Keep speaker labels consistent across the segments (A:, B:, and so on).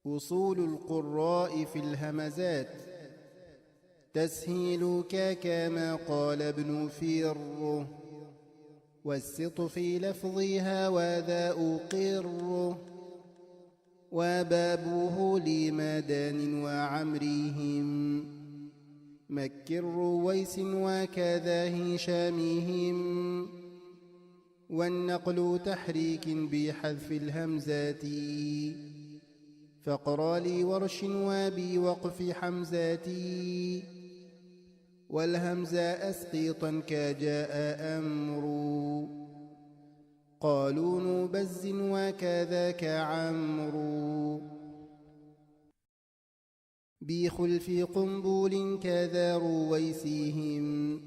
A: أصول القراء في الهمزات. تسهيلك كما قال ابن فير، والسط في لفظها وذا أقر، وبابه لمدان وعمرهم، مكر رويس وكذا هشامهم، والنقل تحريك بحذف الهمزات، فاقرأ لي ورش وبوقف حمزاتي، والهمزة أسقيطا كجاء أمر، قالون بز وكذاك عمرو، بخلف قنبول كذا رويسيهم،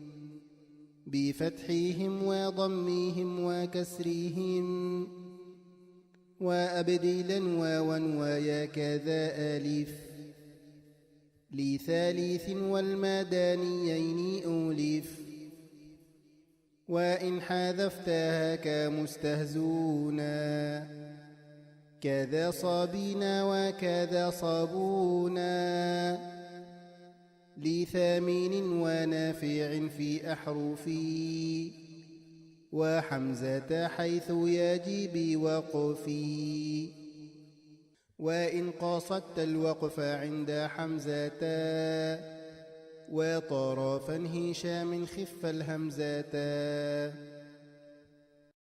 A: بفتحهم وضميهم وكسرهم، وأبدلا واوا ويا كذا ألف، لثالث والمدانيين أولف، وإن حذفتها كمستهزونا، كذا صابينا وكذا صابونا، لثامن ونافع في أحرفي، وحمزة حيث يجب وقفي، وإن قصدت الوقف عند حمزة، وطرفا هشام خف الهمزة.